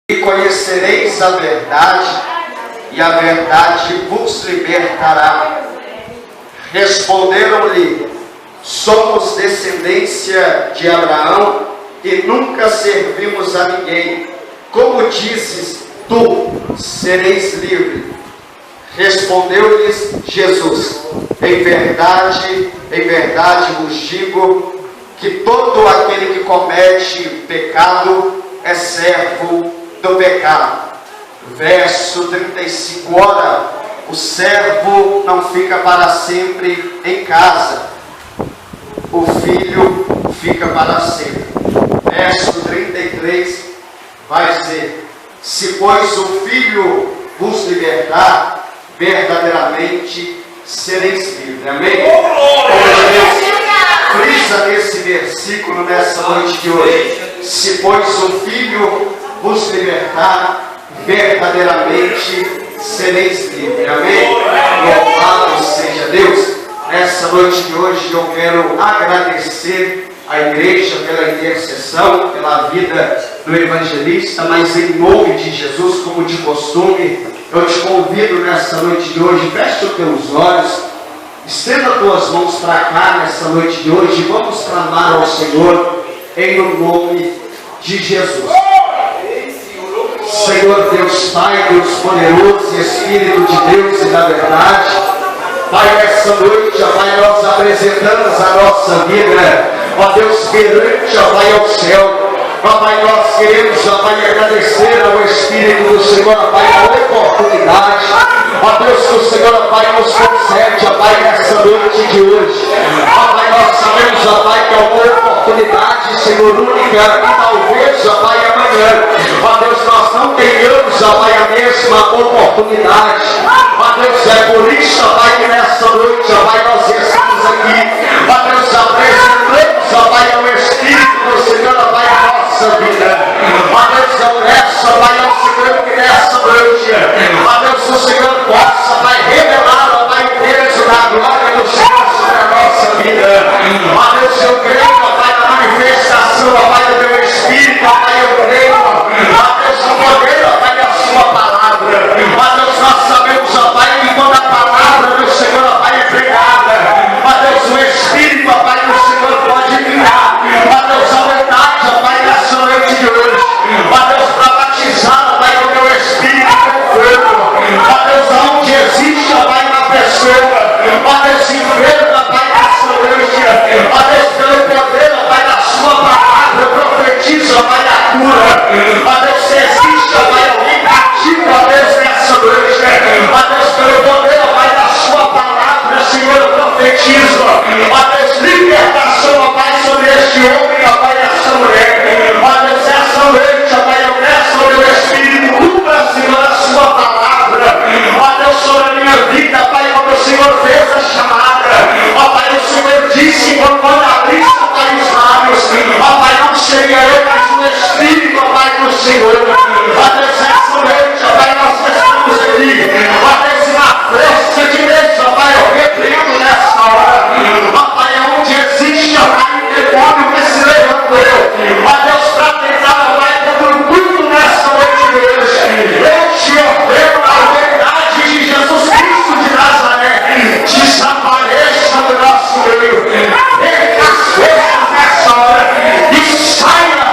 E conhecereis a verdade, e a verdade vos libertará. Responderam-lhe: somos descendência de Abraão e nunca servimos a ninguém. Como dizes tu, sereis livre? Respondeu-lhes Jesus: em verdade vos digo que todo aquele que comete pecado é servo do pecado. Verso 35. Ora, o servo não fica para sempre em casa, o filho fica para sempre. Verso 33 vai dizer: se pois o filho vos libertar, verdadeiramente sereis livres. Amém? Frisa nesse versículo nessa noite de hoje: se pois o filho vos libertar, verdadeiramente sereis livres. Amém? Louvado seja Deus. Nessa noite de hoje eu quero agradecer a igreja pela intercessão, pela vida do evangelista, mas em nome de Jesus, como de costume, eu te convido nessa noite de hoje, feche os teus olhos, estenda as tuas mãos para cá nessa noite de hoje, e vamos clamar ao Senhor em nome de Jesus. Senhor Deus Pai, Deus poderoso, Espírito de Deus e da verdade, Pai, nessa noite, ó Pai, nós apresentamos a nossa vida, ó Deus, perante, ó Pai, ao céu. Ó Pai, nós queremos, ó Pai, agradecer ao Espírito do Senhor, ó Pai, a oportunidade, ó Deus, que o Senhor, ó Pai, nos concede, ó Pai, nessa noite de hoje. Ó Pai, nós sabemos, ó Pai, que é uma oportunidade, Senhor, única, e talvez, ó Pai, amanhã, ó Deus, nós não tenhamos, ó Pai, a mesma oportunidade. Ó Deus, é por isso, ó Pai, que nessa noite, ó Pai, nós estamos aqui. Ó Deus, apresentamos, ó Pai, ao Espírito do Senhor, ó Pai, a nossa vida. Ó Deus, eu peço, ó Pai, ao Senhor, que nessa noite, ó Deus, o Senhor possa, ó Pai, revelar, ó Pai, o peso da glória do Senhor sobre a nossa vida. Ó Deus, eu creio, ó Pai, na manifestação, ó Pai, do teu Espírito, ó Pai, eu creio, ó Deus, o poder, ó Pai, da sua palavra. Ó Deus, nós sabemos, ó Pai, que quando a palavra do Senhor, ó Pai, é pregada, ó Deus, o Espírito, ó Pai, do Senhor pode criar, ó Deus, a verdade, ó Pai, nessa noite de hoje, ó Deus, para batizar, ó Pai, com o teu Espírito com fogo, ó Deus, aonde existe, ó Pai, uma pessoa, ó Deus, enfermo, ó Pai, nessa noite, ó Deus, pelo poder, ó Pai, da sua palavra, profetiza, ó Pai, a cura, ó Deus, se existe, ó Pai, alguém cativo, ó Deus, nessa noite, ó Deus, pelo poder, ó Pai, da sua palavra, Senhor, eu profetizo, ó Deus, libertação, ó Pai, sobre este homem, ó Pai, essa mulher, ó Deus, essa noite, ó Pai, eu peço ao teu Espírito, cumpra, Senhor, a sua palavra, ó Deus, sobre a minha vida, Pai, quando o Senhor fez a chamada, ó Pai, o Senhor disse, quando abrisse, ó Pai, os lábios, ó Pai, não seria eu, mas o Espírito, ó Pai, do Senhor, ó Deus, essa noite, ó Pai, nós estamos aqui, ó Deus, na festa de Deus, ó Pai, eu repreendo nessa hora, ó Pai, onde existe, ó Pai, um demônio que se levantou, ó Deus, para tentar, ó Pai, todo o culto nessa noite de hoje, eu te ordeno a verdade de Jesus Cristo de Nazaré, desapareça do nosso meio, perca as forças nessa hora e saia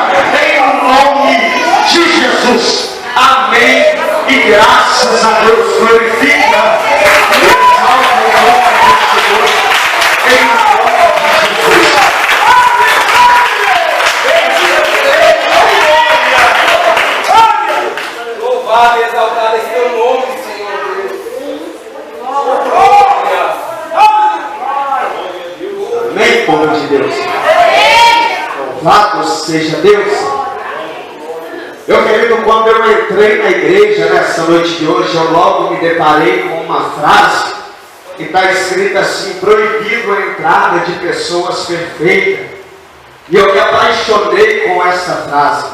em nome de Jesus. Amém. E graças a Deus, glorifica e exalta o nome do Senhor em nome de Jesus. Louvado e exaltado esse teu nome, Senhor Deus. Amém, povo de Deus. Louvado seja Deus. Meu querido, quando eu entrei na igreja nessa noite de hoje, eu logo me deparei com uma frase que está escrita assim: proibido a entrada de pessoas perfeitas. E eu me apaixonei com essa frase.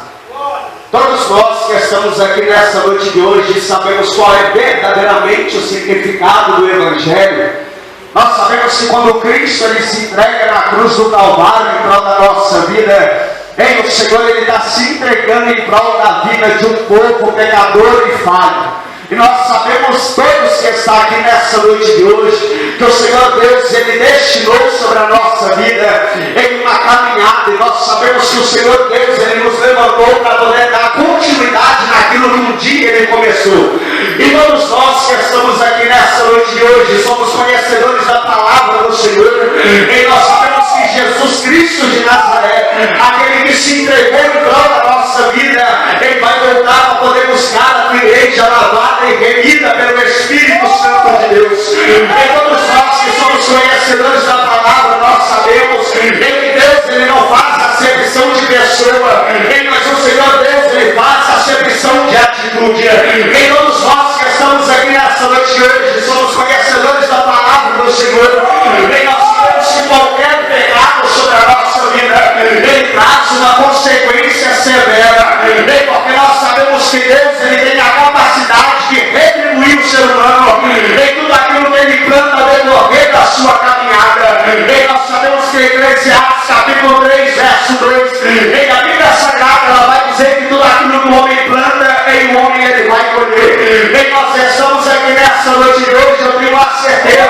Todos nós que estamos aqui nessa noite de hoje sabemos qual é verdadeiramente o significado do Evangelho. Nós sabemos que quando Cristo ele se entrega na cruz do Calvário em prol da nossa vida, Ei, o Senhor, Ele está se entregando em prol da vida de um povo pecador e falho. E nós sabemos todos que está aqui nessa noite de hoje, que o Senhor Deus, Ele destinou sobre a nossa vida em uma caminhada, e nós sabemos que o Senhor Deus, Ele nos levantou para poder dar continuidade naquilo que um dia Ele começou. E todos nós que estamos aqui nessa noite de hoje, somos conhecedores da palavra do Senhor, e nós sabemos que Jesus Cristo de Nazaré, aquele que se entregou em prol da nossa vida, Ele vai voltar para poder buscar a tua igreja lavada e remida pelo Espírito Santo de Deus. E todos nós que somos conhecedores da palavra, nós sabemos que Deus, Ele não faz acepção de pessoa, mas o Senhor Deus, Ele faz acepção de atitude. E todos nós que estamos aqui nessa noite de hoje, somos conhecedores da palavra do Senhor, e nós sabemos que qualquer pecado sobre a nossa vida, Ele traz uma consequência severa, porque nós sabemos que Deus, Ele tem a capacidade de retribuir o ser humano em tudo aquilo que Ele planta no decorrer da sua caminhada. E nós sabemos que Eclesiastes capítulo 3, verso 2, em a Bíblia Sagrada, ela vai dizer que tudo aquilo que o homem planta, em o homem ele vai colher. E nós estamos aqui nessa noite de hoje, eu tenho a certeza,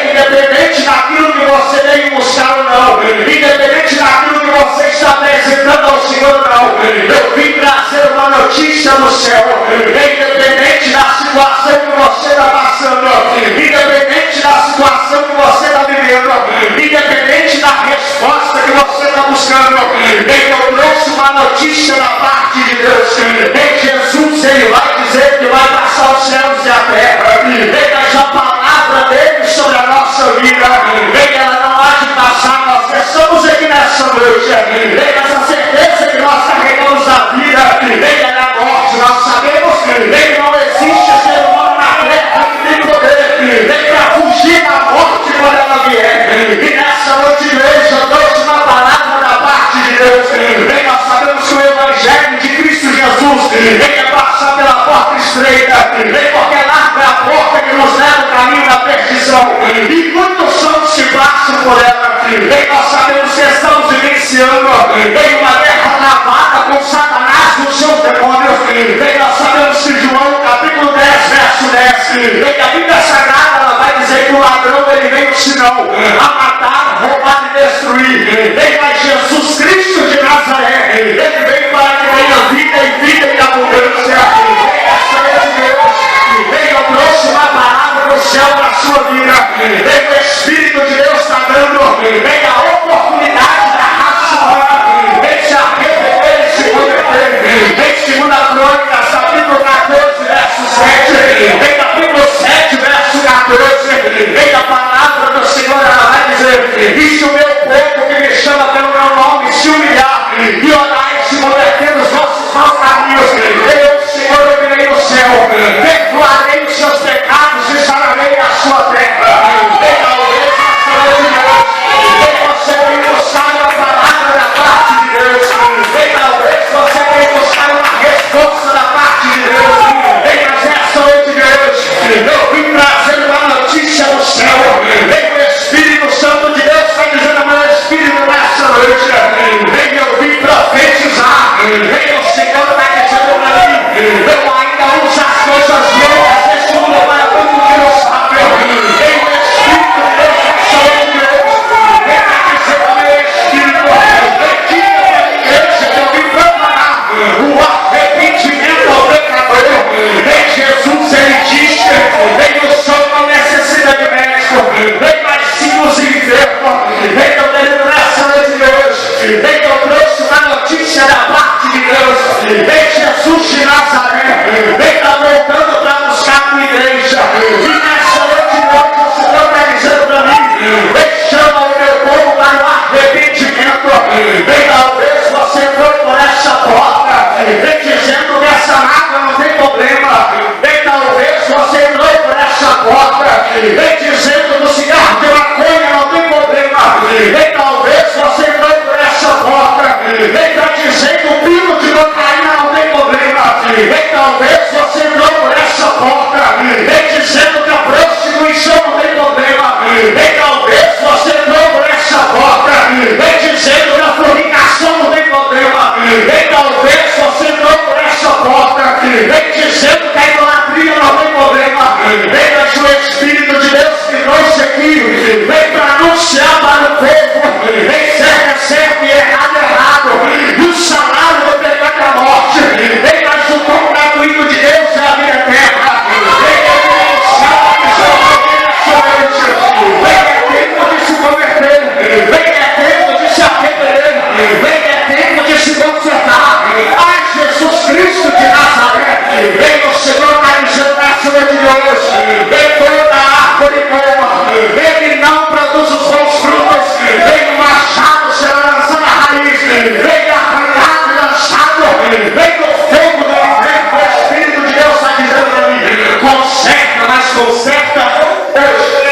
independente daquilo que você veio buscar ou não, independente daquilo que você está apresentando ao Senhor ou não, eu vim trazer uma notícia do céu, independente da situação que você está passando, independente da situação que você está vivendo, independente da resposta que você está buscando, eu trouxe uma notícia da parte de Deus. Em Jesus, Ele vai dizer que vai passar os céus e a terra, mas a palavra dele sobre a nossa vida, ela não há de passar. Nós estamos aqui nessa noite, mas a certeza que nós carregamos a vida, ela é a morte. Nós sabemos que não existe ser humano na terra que tem poder para fugir da morte quando ela vier. E nessa noite de hoje eu trouxe uma palavra da parte de Deus. Nós sabemos que o Evangelho de Cristo Jesus é passar pela porta estreita, porque larga é a porta que nos leva ao caminho da perdição, e muitos são os que passam por ela. E nós sabemos que estamos vivenciando em uma guerra travada com Satanás e os seus demônios. E nós sabemos que João capítulo 10, verso 10, a Bíblia Sagrada ela vai dizer que o ladrão ele veio senão a matar, roubar e destruir. Mas Jesus Cristo de Nazaré, ele veio para que tenha vida e vida em abundância. Eu trouxe uma palavra do céu para a sua vida. O Espírito de Deus está dando a oportunidade da raça humana de se arrepender e se converter. Em 2 Crônicas, capítulo 14, verso 7, em capítulo 7, verso 14, a palavra do Senhor ela vai dizer: e se o meu povo que me chama pelo meu nome se humilhar e orar e se converter nos nossos maus caminhos, eu, Senhor, ouvirei no céu, perdoarei os seus pecados e sararei a sua terra. Talvez nessa noite de hoje você venha buscar a palavra da parte de Deus, talvez você venha buscar uma resposta da parte de Deus. Mas nessa noite de hoje eu vim trazer uma notícia do céu. O Espírito Santo de Deus está dizendo ao meu Espírito nessa noite: eu vim profetizar. O Senhor está dizendo para mim: eu ainda uso as coisas loucas desse mundo para tudo que não sabe. O Espírito de Deus nessa noite de hoje está dizendo ao meu Espírito: diga para a igreja que eu vim proclamar o arrependimento ao pecador. Jesus ele disse: o sol não necessita de médico, mas sim os enfermos. Então, nessa noite de hoje, eu trouxe uma notícia da parte de Deus. Jesus de Nazaré está voltando para buscar a tua igreja. E nessa noite de hoje, o Senhor está dizendo para mim: chama o meu povo para o arrependimento. Talvez você foi por essa porta, dizendo que essa água não tem problema. Talvez você entrou por essa porta, dizendo que o cigarro de maconha não tem problema. Talvez você entrou por essa porta, está dizendo que o pino de cocaína não tem problema. Talvez você entrou por essa porta, dizendo que a prostituição não tem problema. Talvez você entrou por essa porta, dizendo que a fornicação não tem problema. vem dizendo que a idolatria não tem problema. Vem mas o Espírito de Deus que trouxe aqui, vem para anunciar para o povo, vem certo é certo e errado é errado, e o salário do pecado é a morte. Vem mas o dom gratuito de Deus é a vida eterna. Vem denunciar que seu poder é somente. Vem é tempo de se converter, vem é tempo de se arrepender, vem é tempo de se consertar. Ai, Jesus Cristo de Nazaré, vem o Senhor está dizendo nessa noite de hoje, vem toda a árvore boa, vem e não produz os bons frutos, vem o machado será lançado na raiz, vem arranhado e lançado, vem o fogo do inferno. O Espírito de Deus está dizendo para mim, conserta, mas conserta hoje.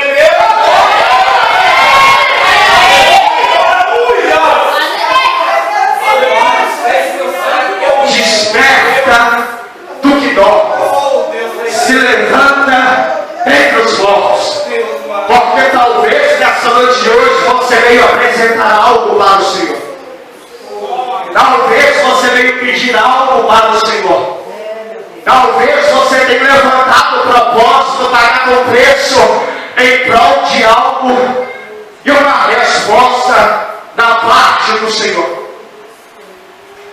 Desperta do que dorme, se levanta entre os mortos, porque talvez nessa noite de hoje você veio apresentar algo para o Senhor, talvez você veio pedir algo para o Senhor, talvez você tenha levantado o propósito, pagado o preço em prol de algo e uma resposta da parte do Senhor.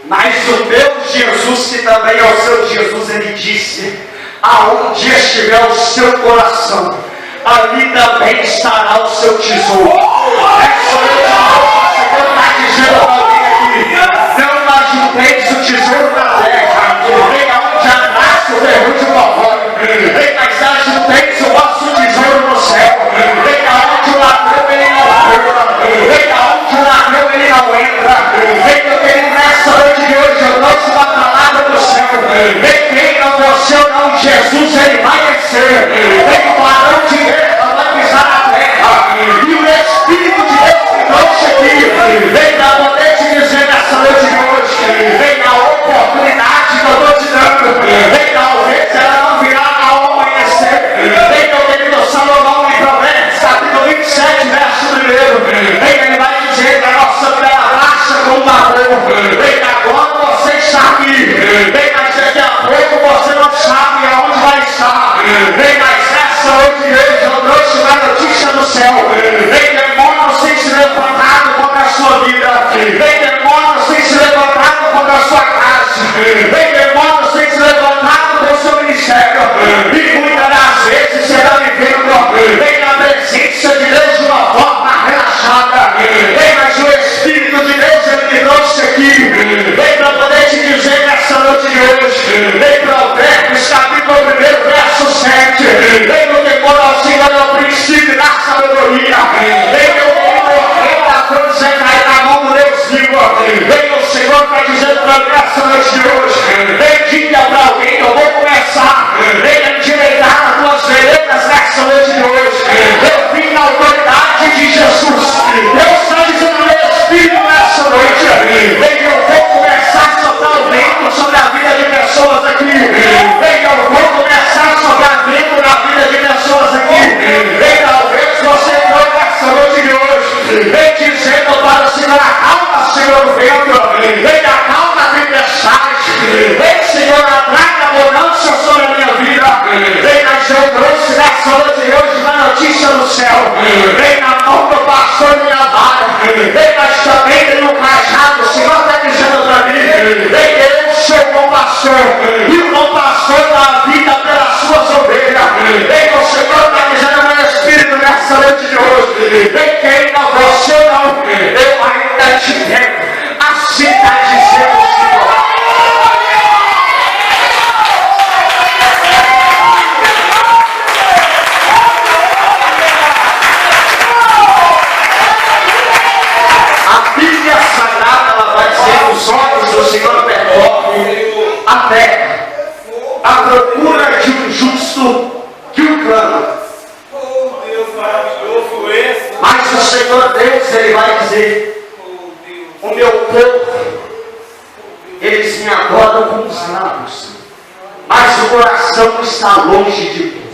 Mas o meu Jesus, que também é o seu Jesus, ele disse, aonde estiver o seu coração, ali também estará o seu tesouro. Essa noite o Senhor está dizendo para alguém aqui, não ajunteis o tesouro na terra, vem aonde a graça o ferrugem corrói, vem mas ajunteis o vosso tesouro no céu, vem aonde o ladrão ele não rouba, vem aonde o ladrão ele não entra, vem meu querido, nessa noite de hoje eu trouxe uma palavra do céu, vem quem não você ou não, Jesus ele vai descer, vem o varão de guerra vai pisar na terra, e o Espírito de Deus que trouxe aqui, vem para poder te dizer nessa noite de hoje, vem a oportunidade que eu estou te dando, vem talvez ela não virá ao amanhecer, vem meu querido Salomão em Provérbios, capítulo 27, verso 1, vem ele vai dizer que a nossa vida baixa como uma roupa, vem agora você está aqui, vem mas daqui a pouco você não sabe aonde vai estar, vem mas nessa noite de hoje eu trouxe uma notícia do céu, vem demônios sem se levantado contra a sua vida, vem demônios sem se levantado contra a sua casa, vem demônios sem se levantado contra o seu ministério, e muitas das vezes você está vivendo, vem na presença de Deus de uma forma relaxada, vem mas o Espírito de Deus ele me trouxe aqui, vem para poder te dizer nessa noite de hoje, vem Provérbios capítulo 1, verso 7, vem no temor ao Senhor é o princípio da sabedoria, vem meu querido, vem da cruz é cair na mão do Deus vivo, vem o Senhor está dizendo para mim nessa noite de hoje, vem diga para alguém que eu vou começar, vem endireitar as tuas veredas nessa noite de hoje, eu vim na autoridade de Jesus, Deus está dizendo meu Espírito nessa noite, vem eu vou começar a soltar o vento sobre a vida de pessoas aqui, vem eu vou começar a soltar vento na vida de pessoas aqui, vem talvez você foi nessa noite de hoje, vem dizendo para o Senhor, acalma Senhor o vento, vem acalma a tempestade, vem Senhor, atraga a bonança sobre a minha vida, vem mas eu trouxe nessa noite de hoje uma notícia do céu, vem na mão do pastor minha vara, vem mas também tem um cajado, o Senhor está dizendo para mim, vem eu sou o bom pastor, e o bom pastor dá a vida pelas suas ovelhas, vem o Senhor está dizendo meu Espírito nessa noite de hoje, vem quem não você ou não, eu ainda te quero, assim está dizendo o Senhor. A Bíblia Sagrada ela vai dizer que os olhos do Senhor percorrem a terra, à procura de um justo que o clama. Oh Deus maravilhoso esse. Mas o Senhor Deus ele vai dizer, o meu povo, eles me adoram com os lábios, mas o coração está longe de mim.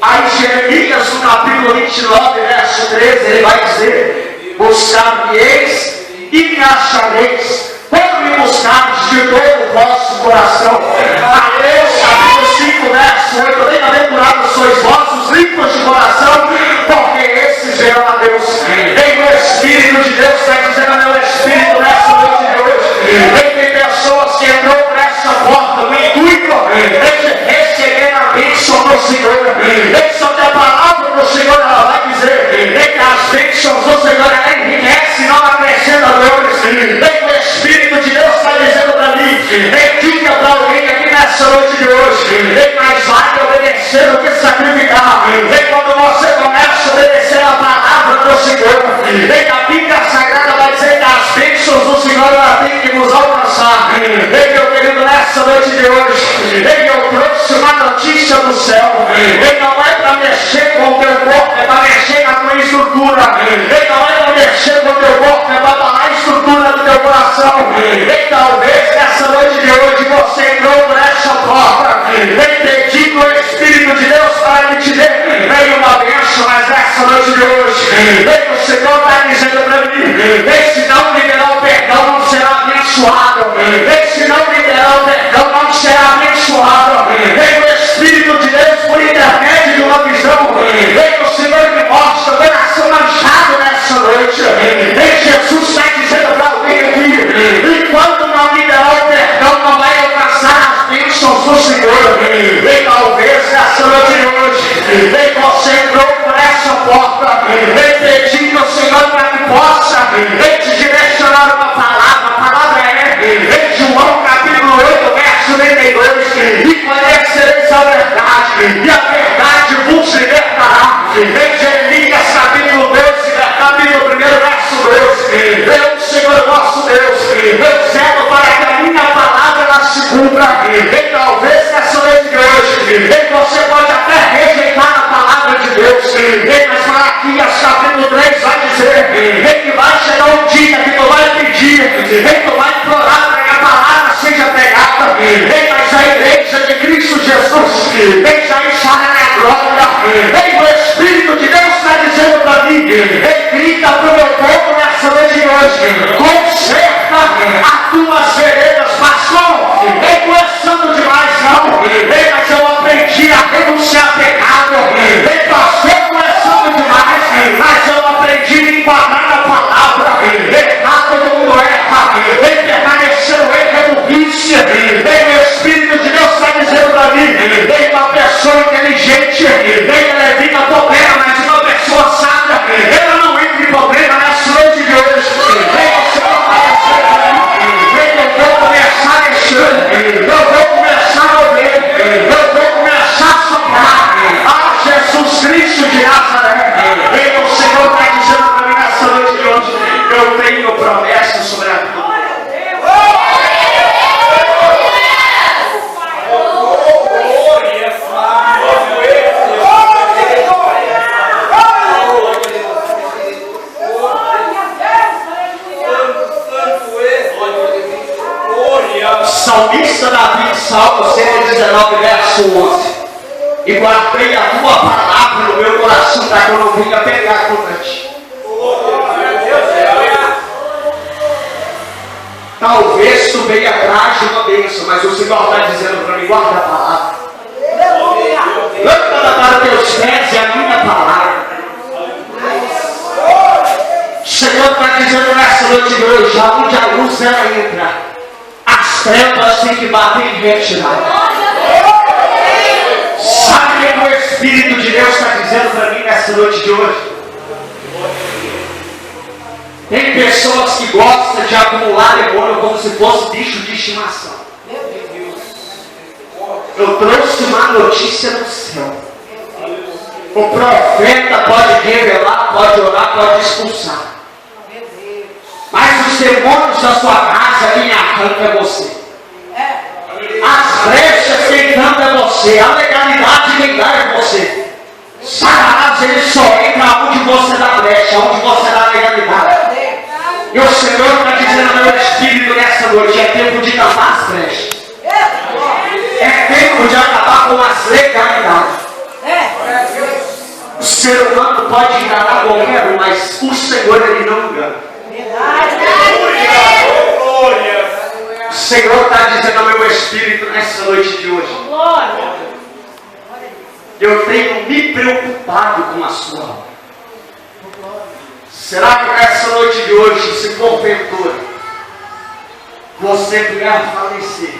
Aí Jeremias no capítulo 29, verso 13, ele vai dizer, buscar-me-eis e me achareis, quando me buscardes de todo o vosso coração. Mateus capítulo 5, verso 8. Bem-aventurados sois vossos limpos de coração, porque esses verão a Deus. Em o Espírito de Deus está dizendo, meu Espírito, nessa noite de hoje. Tem pessoas que entrou por essa porta no intuito de receber a bênção do Senhor. Bênção da palavra do Senhor, ela vai dizer que as bênçãos do Senhor ela enriquece, não acrescenta dores. O Espírito de Deus está dizendo para mim, diga para alguém aqui nessa noite de hoje, mais vale obedecer do que sacrificar. Quando você começa a obedecer a palavra do Senhor, a Bíblia Sagrada vai dizer que as bênçãos do Senhor ela tem que nos alcançar. Meu querido, nessa noite de hoje, eu trouxe uma notícia do céu. Não é para mexer com o teu corpo, é para mexer na tua estrutura. Não é para mexer com o teu corpo, é para abalar a estrutura do teu coração. Talvez nessa noite de hoje você entrou por essa porta, pedindo o Espírito de Deus para que te dê uma bênção, mas nessa noite de hoje, o Senhor está dizendo para mim, se não liberar o perdão não será abençoado. Se não liberar o perdão não será abençoado. O Espírito de Deus, por intermédio de uma visão, o Senhor me mostra o coração manchado nessa noite. Jesus está dizendo para alguém aqui, enquanto não liberar o perdão não vai alcançar as bênçãos do Senhor. E talvez nessa noite de hoje, você entrou por essa porta, pedindo ao Senhor para que possa te direcionar uma palavra. A palavra é João capítulo 8, verso 32, e conhecereis a verdade, e a verdade vos libertará. Jeremias capítulo 12, capítulo 1, verso 12, eu, Senhor nosso Deus, eu zelo para que a minha palavra ela se cumpra. E talvez nessa noite de hoje, você pode até rejeitar a palavra de Deus, mas Malaquias capítulo 3 vai dizer que vai chegar um dia que tu vai pedir, que tu vai implorar para que a palavra seja pregada. Mas a igreja de Cristo Jesus já estará na glória. O Espírito de Deus está dizendo para mim, grita para o meu povo nessa noite de hoje, conserta as tuas veredas. Pastor, não é santo demais não, mas eu aprendi a renunciar a pecado. Pastor, não é santo demais, mas eu aprendi a enquadrar na palavra. Errado todo mundo erra, permanecer o erro é burrice. O Espírito de Deus está dizendo para mim, uma pessoa inteligente, ela evita problema, mas uma pessoa sábia, ela não entra em problema nessa noite de hoje. Você não vai ser para mim, eu vou começar a mexer, eu vou começar a ouvir, eu vou começar a soprar. Jesus Cristo de Nazaré, o Senhor está dizendo para mim nessa noite de hoje, eu tenho promessa sobre a tua vida. Salmista Davi, Salmo 119, verso 11. E guardei a tua palavra no meu coração para que eu não venha pegar contra ti. Talvez tu venha atrás de uma bênção, mas o Senhor está dizendo para mim, guarda a palavra. Lâmpada para teus pés é a minha palavra. O Senhor está dizendo nessa noite de hoje, aonde a luz ela entra, as trevas têm que bater em retirada. Sabe o que o Espírito de Deus está dizendo para mim nessa noite de hoje? Tem pessoas que gostam de acumular demônio como se fosse bicho de estimação. Eu trouxe uma notícia do céu. O profeta pode revelar, pode orar, pode expulsar. Mas os demônios da sua casa quem arranca é você. As brechas quem tampa é você. A legalidade quem dá é você. Satanás ele só entra onde você dá brecha, onde você dá legalidade. E o Senhor está dizendo ao meu Espírito nessa noite, é tempo de tampar as brechas. É tempo de acabar com as legalidades. O ser humano pode enganar qualquer um, mas o Senhor ele não engana. O Senhor está dizendo ao meu espírito nessa noite de hoje. Eu tenho me preocupado com a sua alma. Será que nessa noite de hoje, se porventura você vier a falecer,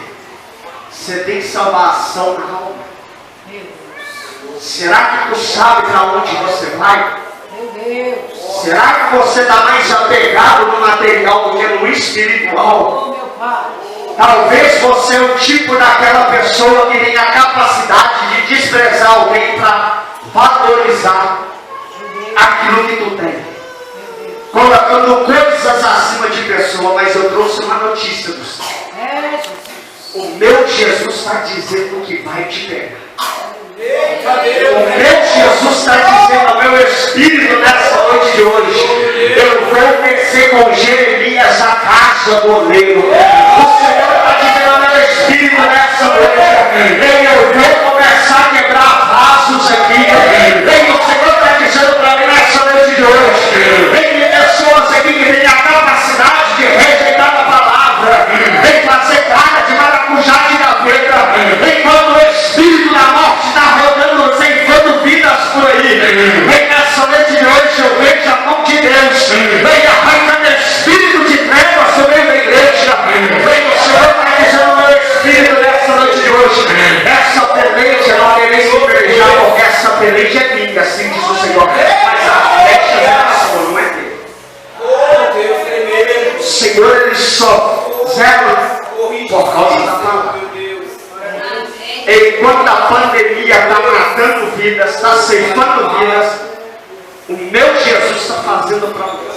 você tem salvação na alma? Será que tu sabe para onde você vai? Será que você está mais apegado no material do que no espiritual? Talvez você é o tipo daquela pessoa que tem a capacidade de desprezar alguém para valorizar aquilo que tu tem, colocando coisas acima de pessoa. Mas eu trouxe uma notícia do céu. O meu Jesus está dizendo que vai te pegar. O meu Jesus está dizendo ao meu espírito nessa noite de hoje: eu vou descer com Jeremias a casa do oleiro. O Senhor está dizendo ao meu espírito nessa noite: eu vou começar a quebrar vasos aqui. O Senhor está dizendo para mim nessa noite de hoje: vem pessoas aqui que têm a capacidade de rejeitar a palavra, vem fazer cara de maracujá de gaveta, enquanto o espírito da morte está rodando, ceifando vidas por aí. Vem nessa noite de hoje, eu vejo a mão de Deus, vem arrancando espírito de trevas sobre a igreja. Vem, o Senhor está dizendo ao meu espírito nessa noite de hoje: essa peleja não querer se pelejar, porque essa peleja é minha, assim diz o Senhor. Mas a flecha é sua, não é dele. O Senhor, ele só zela por causa da palavra. Enquanto a pandemia está matando vidas, está ceifando vidas, o meu Jesus está fazendo para nós.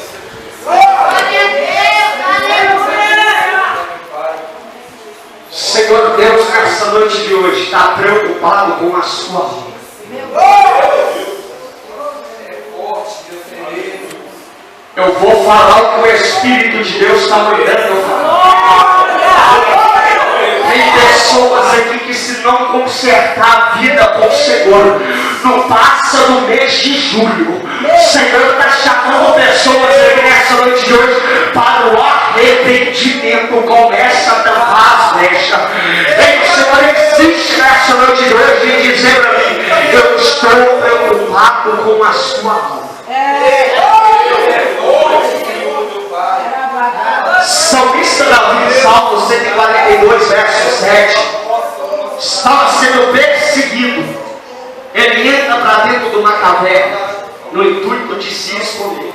Senhor Deus, nessa noite de hoje, está preocupado com a sua vida. Eu vou falar o que o Espírito de Deus está mandando eu falar. Tem pessoas aqui que, se não consertar a vida com o Senhor, não passa do mês de julho. O Senhor está chamando pessoas aqui nessa noite de hoje para o arrependimento. Começa a tampar as brechas. O Senhor existe nessa noite de hoje e dizer para mim: eu estou preocupado com a sua alma. Salmista Davi, Salmo 142, verso 7, estava sendo perseguido. Ele entra para dentro de uma caverna no intuito de se esconder.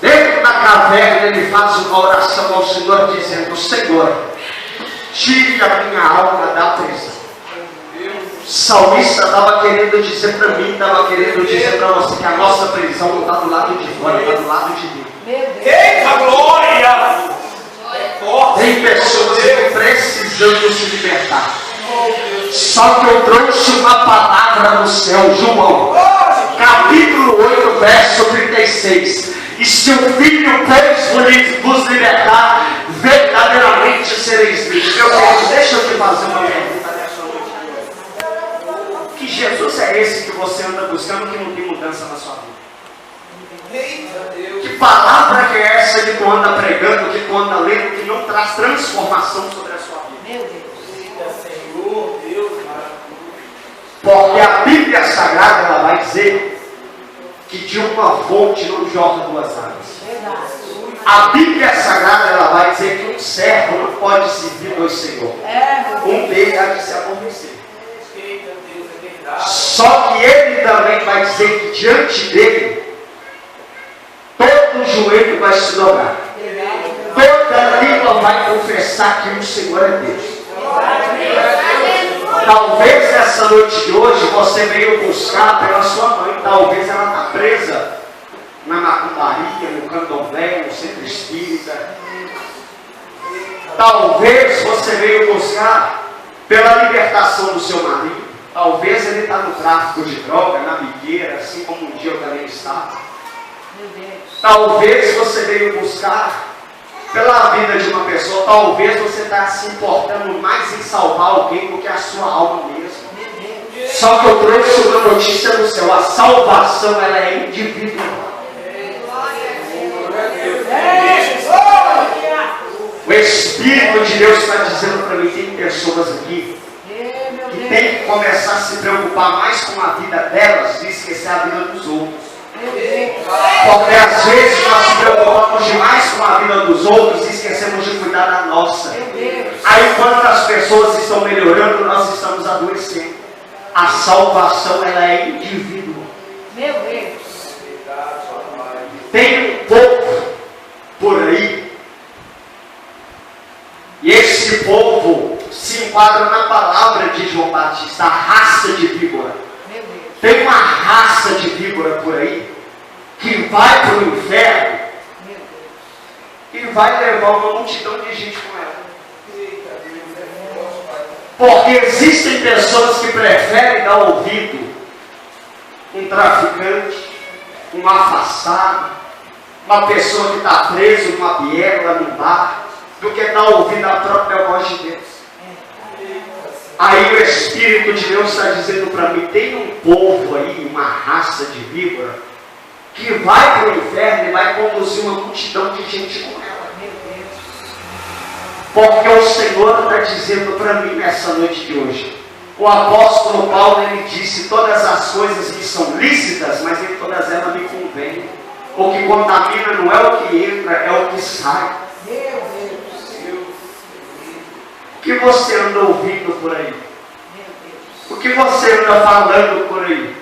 Dentro da caverna ele faz uma oração ao Senhor dizendo: Senhor, tire a minha alma da prisão. O salmista estava querendo dizer para mim, estava querendo dizer para você que a nossa prisão não está do lado de fora, está do lado de dentro. Eita glória! Tem pessoas que estão precisando se libertar. Só que eu trouxe uma palavra do céu, João, capítulo 8, verso 36. E se o Filho vos libertar, verdadeiramente sereis livres. Meu Deus, deixa eu te fazer uma pergunta nessa noite. Que Jesus é esse que você anda buscando que não tem mudança na sua vida? Que palavra que é essa que tu anda pregando, que tu anda lendo, que não traz transformação sobre a sua vida? Meu Deus, Senhor, Deus maravilhoso. Porque a Bíblia Sagrada ela vai dizer que de uma fonte não jorra duas águas. A Bíblia Sagrada ela vai dizer que um servo não pode servir dois senhores. Um deles há de se aborrecer. Só que ele também vai dizer que diante dele todo joelho vai se dobrar. Toda língua vai confessar que o Senhor é Deus. Talvez nessa noite de hoje você veio buscar pela sua mãe. Talvez ela está presa na macumbaria, no candomblé, no centro espírita. Talvez você veio buscar pela libertação do seu marido. Talvez ele está no tráfico de droga, na biqueira, assim como um dia eu também estava. Talvez você veio buscar pela vida de uma pessoa. Talvez você está se importando mais em salvar alguém do que a sua alma mesmo. Só que eu trouxe uma notícia do céu: a salvação ela é individual. O Espírito de Deus está dizendo para mim, tem pessoas aqui que tem que começar a se preocupar mais com a vida delas e esquecer a vida dos outros. Porque às vezes nós se preocupamos demais com a vida dos outros e esquecemos de cuidar da nossa. Aí quando as pessoas estão melhorando, nós estamos adoecendo. A salvação, ela é indivídua. Meu Deus. Tem um povo por aí, e esse povo se enquadra na palavra de João Batista, a raça de víbora. Meu Deus. Tem uma raça de víbora por aí que vai para o inferno Meu Deus. e vai levar uma multidão de gente com ela. Porque existem pessoas que preferem dar ouvido um traficante, um afastado, uma pessoa que está presa numa biela, num bar, do que dar ouvido à própria voz de Deus. Aí o Espírito de Deus está dizendo para mim, tem um povo aí, uma raça de víbora, que vai para o inferno e vai conduzir uma multidão de gente com ela. Meu Deus. Porque o Senhor está dizendo para mim nessa noite de hoje. O apóstolo Paulo, ele disse, todas as coisas me são lícitas, mas nem todas elas me convêm. O que contamina não é o que entra, é o que sai. Meu Deus. O que você anda ouvindo por aí? Meu Deus. O que você anda falando por aí?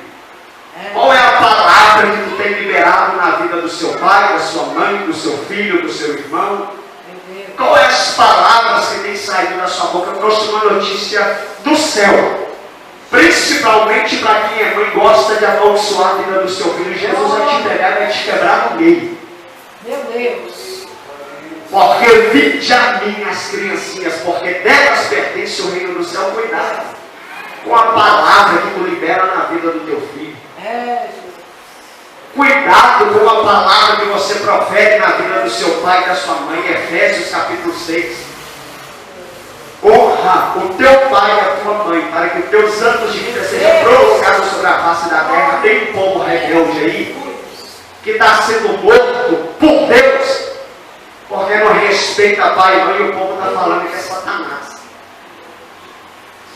Qual é a palavra que tu tem liberado na vida do seu pai, da sua mãe, do seu filho, do seu irmão? Meu Deus. Qual é as palavras que têm saído da sua boca? Eu trouxe uma notícia do céu. Principalmente para quem é mãe, gosta de amaldiçoar a vida do seu filho. Jesus vai te pegar e vai te quebrar no meio. Meu Deus. Porque vinde a mim as criancinhas, porque delas pertence o reino do céu. Cuidado com a palavra que tu libera na vida do teu filho. Jesus. Cuidado com a palavra que você profere na vida do seu pai e da sua mãe. Efésios capítulo 6. Honra o teu pai e a tua mãe, para que os teus anos de vida sejam prolongados sobre a face da terra. Tem um povo rebelde aí, que está sendo morto por Deus, porque não respeita pai e mãe, e o povo está falando que é Satanás.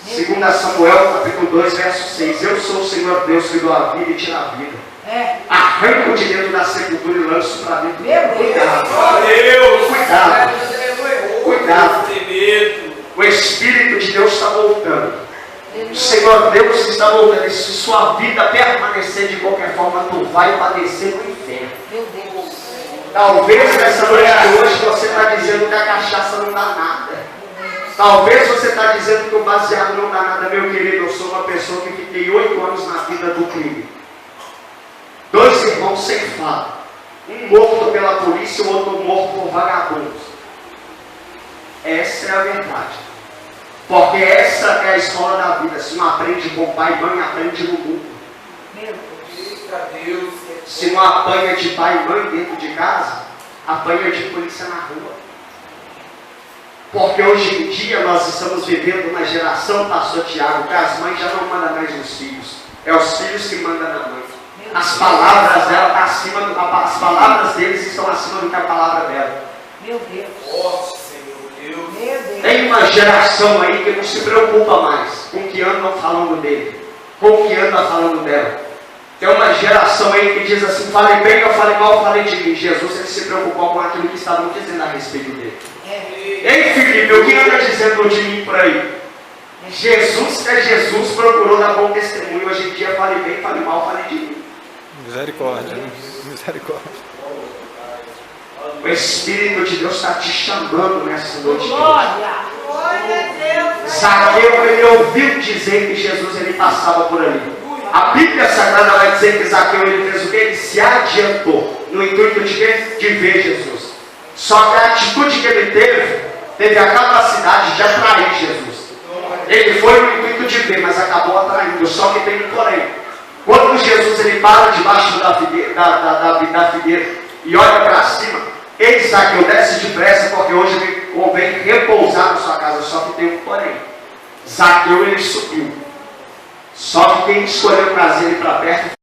2 Samuel capítulo 2, verso 6. Eu sou o Senhor Deus que dou a vida e tira a vida. Arranco de dentro da sepultura e lanço para dentro. Meu Deus. Cuidado. Cuidado. O Espírito de Deus está voltando. O Senhor Deus está voltando. E se sua vida permanecer de qualquer forma, tu vai padecer no inferno. Meu Deus. Talvez nessa noite de hoje você está dizendo que a cachaça não dá nada. Talvez você está dizendo que o baseado não dá nada. Meu querido, eu sou uma pessoa que fiquei 8 anos na vida do crime. 2 irmãos sem fala. Um morto pela polícia e o outro morto por vagabundos. Essa é a verdade. Porque essa é a escola da vida. Se não aprende com pai e mãe, aprende no mundo. Meu Deus. Se não apanha de pai e mãe dentro de casa, apanha de polícia na rua. Porque hoje em dia nós estamos vivendo uma geração, pastor Tiago, que as mães já não mandam mais nos filhos. É os filhos que mandam na mãe. As palavras dela estão acima do, as palavras deles estão acima do que a palavra dela. Meu Deus. Meu Deus. Tem uma geração aí que não se preocupa mais com o que andam falando dele, com o que anda falando dela. Tem uma geração aí que diz assim, falei bem, eu falei mal, eu falei de mim. Jesus, ele se preocupou com aquilo que estavam dizendo a respeito dele. Ei, Felipe, o que anda dizendo de mim por aí? Jesus é Jesus, procurou dar bom testemunho. Hoje em dia, falei bem, falei mal, falei de mim. Misericórdia, né? Misericórdia. O Espírito de Deus está te chamando nessa noite. Glória. Zaqueu, ele ouviu dizer que Jesus ele passava por ali. A Bíblia Sagrada vai dizer que Zaqueu ele fez o que? Ele se adiantou no intuito de quê? De ver Jesus. Só que a atitude que ele teve a capacidade de atrair Jesus. Ele foi no intuito de ver, mas acabou atraindo. Só que tem um porém. Quando Jesus ele para debaixo da figueira e olha para cima, ele Zaqueu desce depressa, porque hoje ele convém repousar na sua casa. Só que tem um porém. Zaqueu ele subiu. Só que quem escolheu trazer ele para perto